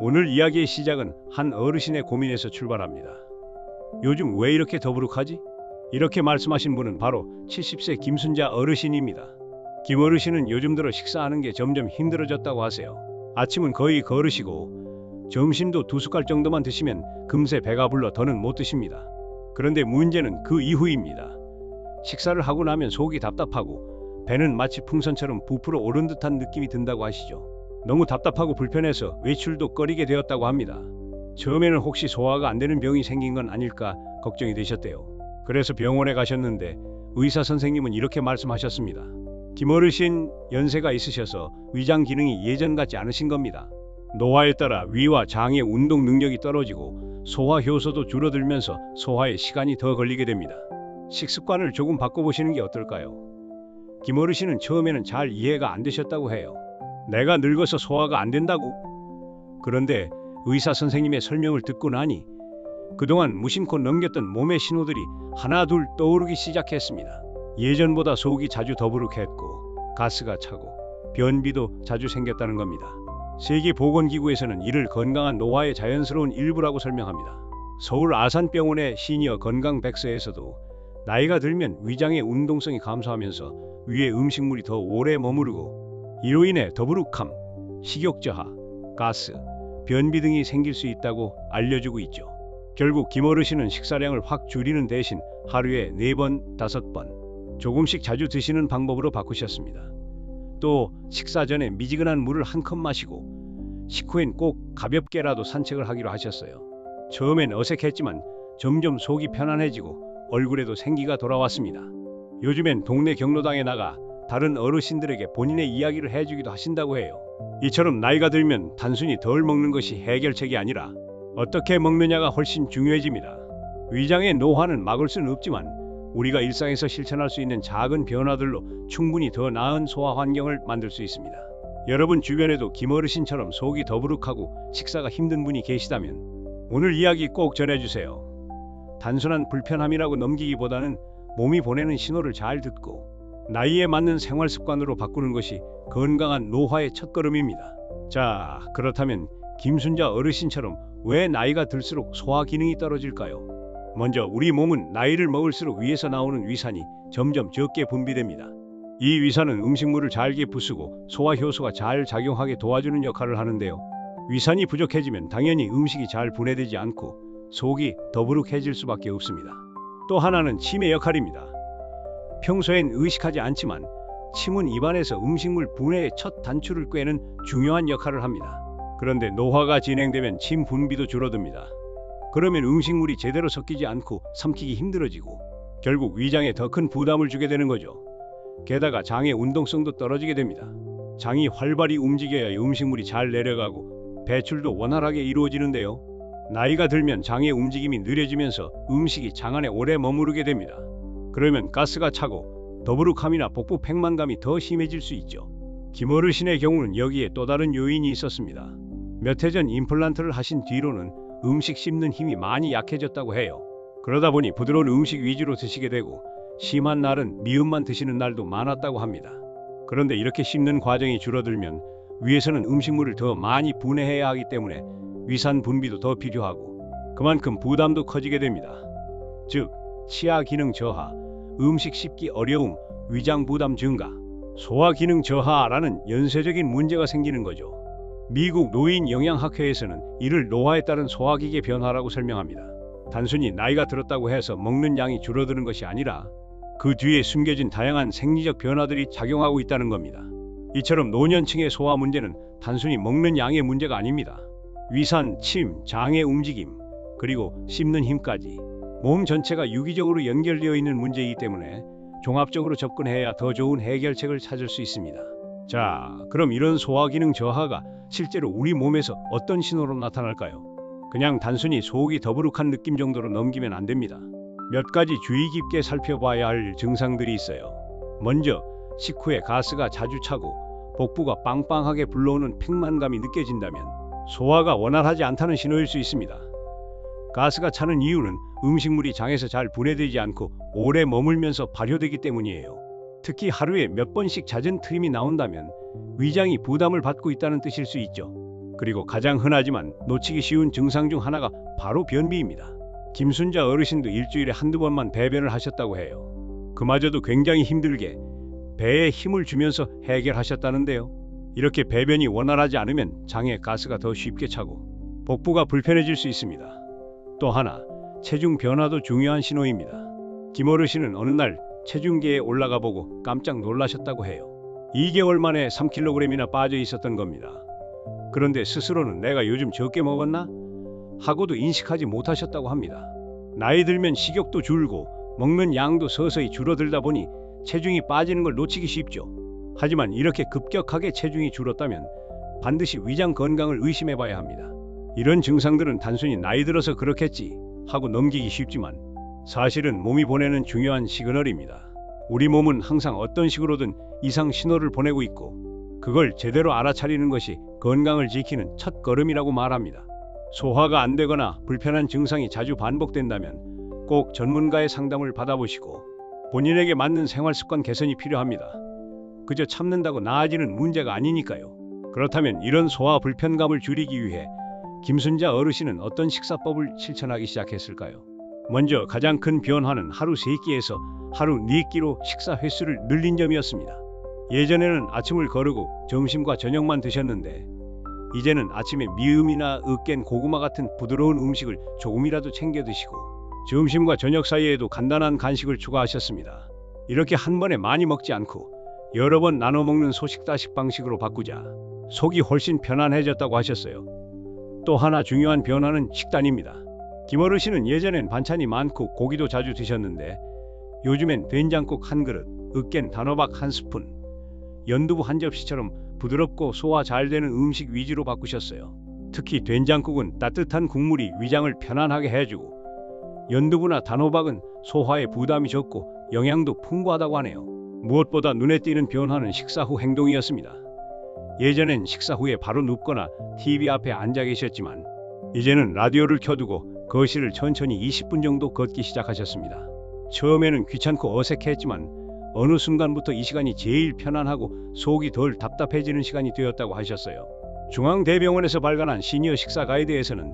오늘 이야기의 시작은 한 어르신의 고민에서 출발합니다. 요즘 왜 이렇게 더부룩하지? 이렇게 말씀하신 분은 바로 70세 김순자 어르신입니다. 김 어르신은 요즘 들어 식사하는 게 점점 힘들어졌다고 하세요. 아침은 거의 거르시고 점심도 2숟갈 정도만 드시면 금세 배가 불러 더는 못 드십니다. 그런데 문제는 그 이후입니다. 식사를 하고 나면 속이 답답하고 배는 마치 풍선처럼 부풀어 오른 듯한 느낌이 든다고 하시죠. 너무 답답하고 불편해서 외출도 꺼리게 되었다고 합니다. 처음에는 혹시 소화가 안 되는 병이 생긴 건 아닐까 걱정이 되셨대요. 그래서 병원에 가셨는데 의사 선생님은 이렇게 말씀하셨습니다. 김 어르신 연세가 있으셔서 위장 기능이 예전 같지 않으신 겁니다. 노화에 따라 위와 장의 운동 능력이 떨어지고 소화 효소도 줄어들면서 소화에 시간이 더 걸리게 됩니다. 식습관을 조금 바꿔보시는 게 어떨까요? 김 어르신은 처음에는 잘 이해가 안 되셨다고 해요. 내가 늙어서 소화가 안 된다고? 그런데 의사 선생님의 설명을 듣고 나니 그동안 무심코 넘겼던 몸의 신호들이 하나둘 떠오르기 시작했습니다. 예전보다 속이 자주 더부룩했고 가스가 차고 변비도 자주 생겼다는 겁니다. 세계보건기구에서는 이를 건강한 노화의 자연스러운 일부라고 설명합니다. 서울 아산병원의 시니어 건강백서에서도 나이가 들면 위장의 운동성이 감소하면서 위에 음식물이 더 오래 머무르고 이로 인해 더부룩함, 식욕저하, 가스, 변비 등이 생길 수 있다고 알려주고 있죠. 결국 김 어르신은 식사량을 확 줄이는 대신 하루에 4번, 5번 조금씩 자주 드시는 방법으로 바꾸셨습니다. 또 식사 전에 미지근한 물을 한 컵 마시고 식후엔 꼭 가볍게라도 산책을 하기로 하셨어요. 처음엔 어색했지만 점점 속이 편안해지고 얼굴에도 생기가 돌아왔습니다. 요즘엔 동네 경로당에 나가 다른 어르신들에게 본인의 이야기를 해주기도 하신다고 해요. 이처럼 나이가 들면 단순히 덜 먹는 것이 해결책이 아니라 어떻게 먹느냐가 훨씬 중요해집니다. 위장의 노화는 막을 수는 없지만 우리가 일상에서 실천할 수 있는 작은 변화들로 충분히 더 나은 소화 환경을 만들 수 있습니다. 여러분 주변에도 김 어르신처럼 속이 더부룩하고 식사가 힘든 분이 계시다면 오늘 이야기 꼭 전해주세요. 단순한 불편함이라고 넘기기보다는 몸이 보내는 신호를 잘 듣고 나이에 맞는 생활 습관으로 바꾸는 것이 건강한 노화의 첫걸음입니다. 자, 그렇다면 김순자 어르신처럼 왜 나이가 들수록 소화 기능이 떨어질까요? 먼저 우리 몸은 나이를 먹을수록 위에서 나오는 위산이 점점 적게 분비됩니다. 이 위산은 음식물을 잘게 부수고 소화 효소가 잘 작용하게 도와주는 역할을 하는데요. 위산이 부족해지면 당연히 음식이 잘 분해되지 않고 속이 더부룩해질 수밖에 없습니다. 또 하나는 침의 역할입니다. 평소엔 의식하지 않지만 침은 입안에서 음식물 분해의 첫 단추를 꿰는 중요한 역할을 합니다. 그런데 노화가 진행되면 침 분비도 줄어듭니다. 그러면 음식물이 제대로 섞이지 않고 삼키기 힘들어지고 결국 위장에 더 큰 부담을 주게 되는 거죠. 게다가 장의 운동성도 떨어지게 됩니다. 장이 활발히 움직여야 음식물이 잘 내려가고 배출도 원활하게 이루어지는데요. 나이가 들면 장의 움직임이 느려지면서 음식이 장 안에 오래 머무르게 됩니다. 그러면 가스가 차고 더부룩함이나 복부 팽만감이 더 심해질 수 있죠. 김 어르신의 경우는 여기에 또 다른 요인이 있었습니다. 몇 해 전 임플란트를 하신 뒤로는 음식 씹는 힘이 많이 약해졌다고 해요. 그러다 보니 부드러운 음식 위주로 드시게 되고 심한 날은 미음만 드시는 날도 많았다고 합니다. 그런데 이렇게 씹는 과정이 줄어들면 위에서는 음식물을 더 많이 분해해야 하기 때문에 위산 분비도 더 필요하고 그만큼 부담도 커지게 됩니다. 즉, 치아 기능 저하, 음식 씹기 어려움, 위장 부담 증가, 소화 기능 저하라는 연쇄적인 문제가 생기는 거죠. 미국 노인 영양학회에서는 이를 노화에 따른 소화기계 변화라고 설명합니다. 단순히 나이가 들었다고 해서 먹는 양이 줄어드는 것이 아니라 그 뒤에 숨겨진 다양한 생리적 변화들이 작용하고 있다는 겁니다. 이처럼 노년층의 소화 문제는 단순히 먹는 양의 문제가 아닙니다. 위산, 침, 장의 움직임, 그리고 씹는 힘까지 몸 전체가 유기적으로 연결되어 있는 문제이기 때문에 종합적으로 접근해야 더 좋은 해결책을 찾을 수 있습니다. 자, 그럼 이런 소화 기능 저하가 실제로 우리 몸에서 어떤 신호로 나타날까요? 그냥 단순히 속이 더부룩한 느낌 정도로 넘기면 안 됩니다. 몇 가지 주의 깊게 살펴봐야 할 증상들이 있어요. 먼저 식후에 가스가 자주 차고 복부가 빵빵하게 불러오는 팽만감이 느껴진다면 소화가 원활하지 않다는 신호일 수 있습니다. 가스가 차는 이유는 음식물이 장에서 잘 분해되지 않고 오래 머물면서 발효되기 때문이에요. 특히 하루에 몇 번씩 잦은 트림이 나온다면 위장이 부담을 받고 있다는 뜻일 수 있죠. 그리고 가장 흔하지만 놓치기 쉬운 증상 중 하나가 바로 변비입니다. 김순자 어르신도 일주일에 한두 번만 배변을 하셨다고 해요. 그마저도 굉장히 힘들게 배에 힘을 주면서 해결하셨다는데요. 이렇게 배변이 원활하지 않으면 장에 가스가 더 쉽게 차고 복부가 불편해질 수 있습니다. 또 하나, 체중 변화도 중요한 신호입니다. 김 어르신은 어느 날 체중계에 올라가 보고 깜짝 놀라셨다고 해요. 2개월 만에 3kg이나 빠져 있었던 겁니다. 그런데 스스로는 내가 요즘 적게 먹었나? 하고도 인식하지 못하셨다고 합니다. 나이 들면 식욕도 줄고 먹는 양도 서서히 줄어들다 보니 체중이 빠지는 걸 놓치기 쉽죠. 하지만 이렇게 급격하게 체중이 줄었다면 반드시 위장 건강을 의심해 봐야 합니다. 이런 증상들은 단순히 나이 들어서 그렇겠지 하고 넘기기 쉽지만 사실은 몸이 보내는 중요한 시그널입니다. 우리 몸은 항상 어떤 식으로든 이상 신호를 보내고 있고 그걸 제대로 알아차리는 것이 건강을 지키는 첫 걸음이라고 말합니다. 소화가 안 되거나 불편한 증상이 자주 반복된다면 꼭 전문가의 상담을 받아보시고 본인에게 맞는 생활 습관 개선이 필요합니다. 그저 참는다고 나아지는 문제가 아니니까요. 그렇다면 이런 소화 불편감을 줄이기 위해 김순자 어르신은 어떤 식사법을 실천하기 시작했을까요? 먼저 가장 큰 변화는 하루 3끼에서 하루 4끼로 식사 횟수를 늘린 점이었습니다. 예전에는 아침을 거르고 점심과 저녁만 드셨는데 이제는 아침에 미음이나 으깬 고구마 같은 부드러운 음식을 조금이라도 챙겨 드시고 점심과 저녁 사이에도 간단한 간식을 추가하셨습니다. 이렇게 한 번에 많이 먹지 않고 여러 번 나눠 먹는 소식다식 방식으로 바꾸자 속이 훨씬 편안해졌다고 하셨어요. 또 하나 중요한 변화는 식단입니다. 김 어르신은 예전엔 반찬이 많고 고기도 자주 드셨는데 요즘엔 된장국 한 그릇, 으깬 단호박 한 스푼, 연두부 한 접시처럼 부드럽고 소화 잘 되는 음식 위주로 바꾸셨어요. 특히 된장국은 따뜻한 국물이 위장을 편안하게 해주고 연두부나 단호박은 소화에 부담이 적고 영양도 풍부하다고 하네요. 무엇보다 눈에 띄는 변화는 식사 후 행동이었습니다. 예전엔 식사 후에 바로 눕거나 TV 앞에 앉아 계셨지만 이제는 라디오를 켜두고 거실을 천천히 20분 정도 걷기 시작하셨습니다. 처음에는 귀찮고 어색했지만 어느 순간부터 이 시간이 제일 편안하고 속이 덜 답답해지는 시간이 되었다고 하셨어요. 중앙대병원에서 발간한 시니어 식사 가이드에서는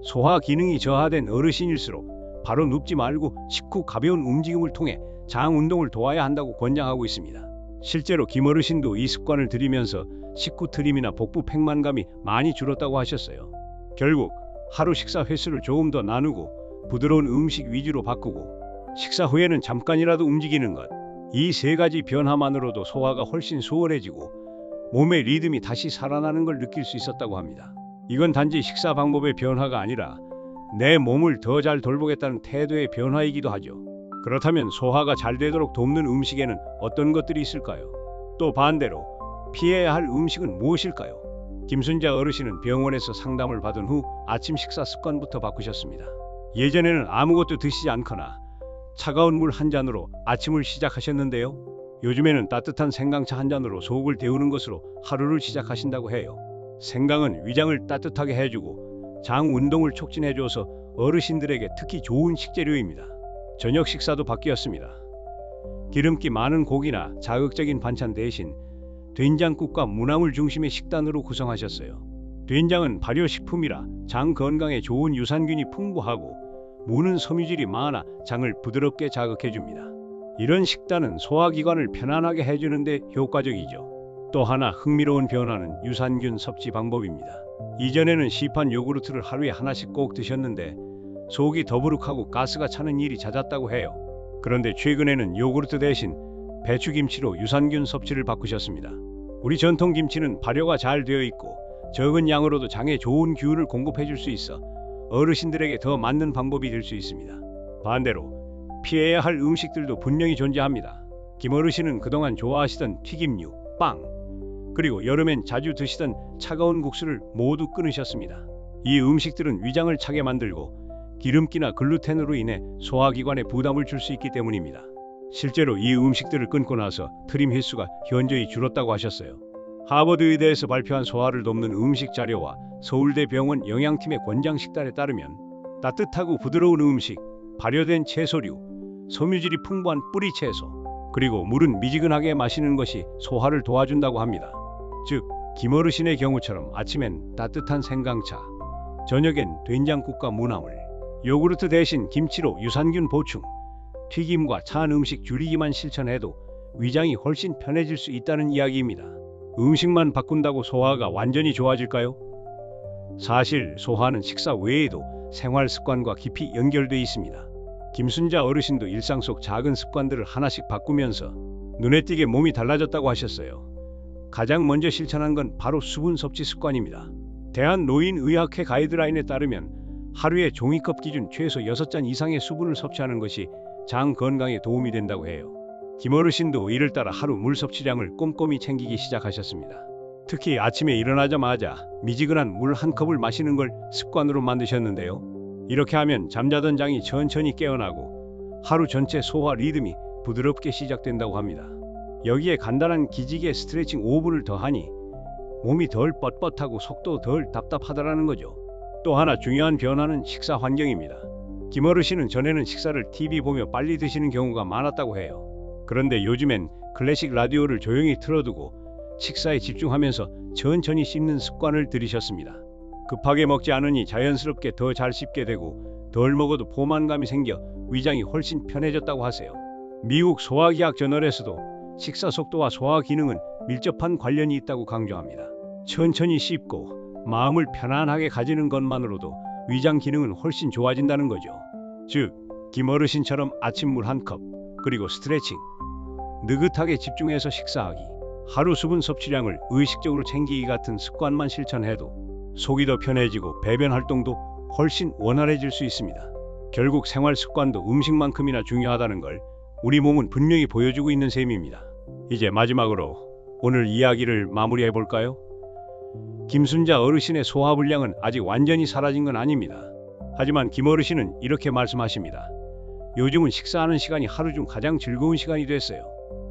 소화 기능이 저하된 어르신일수록 바로 눕지 말고 식후 가벼운 움직임을 통해 장 운동을 도와야 한다고 권장하고 있습니다. 실제로 김 어르신도 이 습관을 들이면서 식후 트림이나 복부 팽만감이 많이 줄었다고 하셨어요. 결국 하루 식사 횟수를 조금 더 나누고 부드러운 음식 위주로 바꾸고 식사 후에는 잠깐이라도 움직이는 것, 이 세 가지 변화만으로도 소화가 훨씬 수월해지고 몸의 리듬이 다시 살아나는 걸 느낄 수 있었다고 합니다. 이건 단지 식사 방법의 변화가 아니라 내 몸을 더 잘 돌보겠다는 태도의 변화이기도 하죠. 그렇다면 소화가 잘 되도록 돕는 음식에는 어떤 것들이 있을까요? 또 반대로 피해야 할 음식은 무엇일까요? 김순자 어르신은 병원에서 상담을 받은 후 아침 식사 습관부터 바꾸셨습니다. 예전에는 아무것도 드시지 않거나 차가운 물 한 잔으로 아침을 시작하셨는데요. 요즘에는 따뜻한 생강차 한 잔으로 속을 데우는 것으로 하루를 시작하신다고 해요. 생강은 위장을 따뜻하게 해주고 장 운동을 촉진해줘서 어르신들에게 특히 좋은 식재료입니다. 저녁 식사도 바뀌었습니다. 기름기 많은 고기나 자극적인 반찬 대신 된장국과 무나물 중심의 식단으로 구성하셨어요. 된장은 발효식품이라 장 건강에 좋은 유산균이 풍부하고 무는 섬유질이 많아 장을 부드럽게 자극해줍니다. 이런 식단은 소화기관을 편안하게 해주는데 효과적이죠. 또 하나 흥미로운 변화는 유산균 섭취 방법입니다. 이전에는 시판 요구르트를 하루에 하나씩 꼭 드셨는데 속이 더부룩하고 가스가 차는 일이 잦았다고 해요. 그런데 최근에는 요구르트 대신 배추김치로 유산균 섭취를 바꾸셨습니다. 우리 전통 김치는 발효가 잘 되어 있고 적은 양으로도 장에 좋은 균을 공급해 줄 수 있어 어르신들에게 더 맞는 방법이 될 수 있습니다. 반대로 피해야 할 음식들도 분명히 존재합니다. 김 어르신은 그동안 좋아하시던 튀김류, 빵, 그리고 여름엔 자주 드시던 차가운 국수를 모두 끊으셨습니다. 이 음식들은 위장을 차게 만들고 기름기나 글루텐으로 인해 소화기관에 부담을 줄 수 있기 때문입니다. 실제로 이 음식들을 끊고 나서 트림 횟수가 현저히 줄었다고 하셨어요. 하버드 의대에서 발표한 소화를 돕는 음식 자료와 서울대병원 영양팀의 권장 식단에 따르면 따뜻하고 부드러운 음식, 발효된 채소류, 섬유질이 풍부한 뿌리 채소, 그리고 물은 미지근하게 마시는 것이 소화를 도와준다고 합니다. 즉, 김어르신의 경우처럼 아침엔 따뜻한 생강차, 저녁엔 된장국과 무나물, 요구르트 대신 김치로 유산균 보충, 튀김과 차은 음식 줄이기만 실천해도 위장이 훨씬 편해질 수 있다는 이야기입니다. 음식만 바꾼다고 소화가 완전히 좋아질까요? 사실 소화는 식사 외에도 생활 습관과 깊이 연결돼 있습니다. 김순자 어르신도 일상 속 작은 습관들을 하나씩 바꾸면서 눈에 띄게 몸이 달라졌다고 하셨어요. 가장 먼저 실천한 건 바로 수분 섭취 습관입니다. 대한노인의학회 가이드라인에 따르면 하루에 종이컵 기준 최소 6잔 이상의 수분을 섭취하는 것이 장 건강에 도움이 된다고 해요. 김어르신도 이를 따라 하루 물 섭취량을 꼼꼼히 챙기기 시작하셨습니다. 특히 아침에 일어나자마자 미지근한 물 한 컵을 마시는 걸 습관으로 만드셨는데요. 이렇게 하면 잠자던 장이 천천히 깨어나고 하루 전체 소화 리듬이 부드럽게 시작된다고 합니다. 여기에 간단한 기지개 스트레칭 5분을 더하니 몸이 덜 뻣뻣하고 속도 덜 답답하다라는 거죠. 또 하나 중요한 변화는 식사 환경입니다. 김어르신은 전에는 식사를 TV 보며 빨리 드시는 경우가 많았다고 해요. 그런데 요즘엔 클래식 라디오를 조용히 틀어두고 식사에 집중하면서 천천히 씹는 습관을 들이셨습니다. 급하게 먹지 않으니 자연스럽게 더 잘 씹게 되고 덜 먹어도 포만감이 생겨 위장이 훨씬 편해졌다고 하세요. 미국 소화기학 저널에서도 식사 속도와 소화 기능은 밀접한 관련이 있다고 강조합니다. 천천히 씹고 마음을 편안하게 가지는 것만으로도 위장 기능은 훨씬 좋아진다는 거죠. 즉, 김어르신처럼 아침 물 한 컵, 그리고 스트레칭, 느긋하게 집중해서 식사하기, 하루 수분 섭취량을 의식적으로 챙기기 같은 습관만 실천해도 속이 더 편해지고 배변 활동도 훨씬 원활해질 수 있습니다. 결국 생활 습관도 음식만큼이나 중요하다는 걸 우리 몸은 분명히 보여주고 있는 셈입니다. 이제 마지막으로 오늘 이야기를 마무리해 볼까요? 김순자 어르신의 소화불량은 아직 완전히 사라진 건 아닙니다. 하지만 김어르신은 이렇게 말씀하십니다. 요즘은 식사하는 시간이 하루 중 가장 즐거운 시간이 됐어요.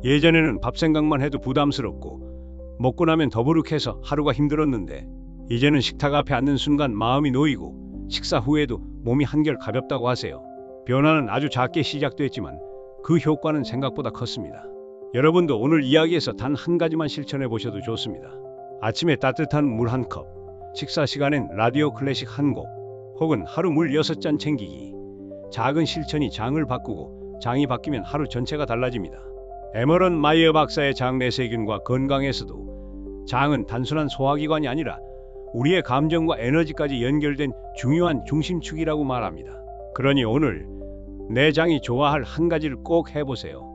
예전에는 밥 생각만 해도 부담스럽고 먹고 나면 더부룩해서 하루가 힘들었는데 이제는 식탁 앞에 앉는 순간 마음이 놓이고 식사 후에도 몸이 한결 가볍다고 하세요. 변화는 아주 작게 시작됐지만 그 효과는 생각보다 컸습니다. 여러분도 오늘 이야기에서 단 한 가지만 실천해 보셔도 좋습니다. 아침에 따뜻한 물 한 컵, 식사 시간엔 라디오 클래식 한 곡, 혹은 하루 물 6잔 챙기기. 작은 실천이 장을 바꾸고 장이 바뀌면 하루 전체가 달라집니다. 에머런 마이어 박사의 장 내세균과 건강에서도 장은 단순한 소화기관이 아니라 우리의 감정과 에너지까지 연결된 중요한 중심축이라고 말합니다. 그러니 오늘 내 장이 좋아할 한 가지를 꼭 해보세요.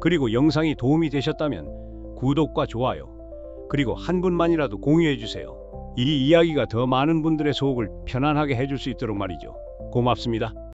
그리고 영상이 도움이 되셨다면 구독과 좋아요, 그리고 한 분만이라도 공유해주세요. 이 이야기가 더 많은 분들의 속을 편안하게 해줄 수 있도록 말이죠. 고맙습니다.